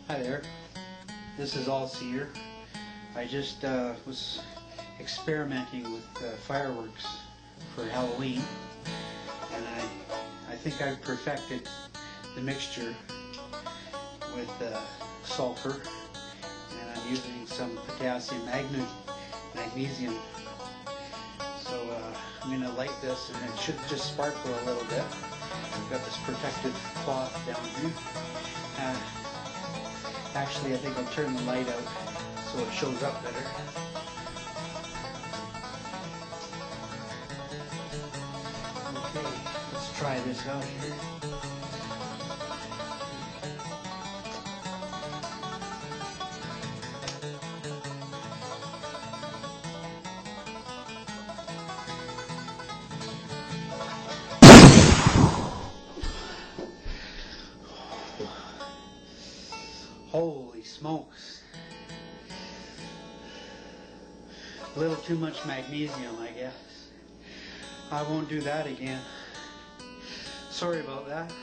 Hi there, this is All-Seer. I just was experimenting with fireworks for Halloween, and I think I've perfected the mixture with sulfur, and I'm using some potassium magnesium. So I'm going to light this, and it should just sparkle a little bit. I've got this protective cloth down here. Actually, I think I'll turn the light out so it shows up better. Okay, let's try this out here. Holy smokes. A little too much magnesium, I guess. I won't do that again. Sorry about that.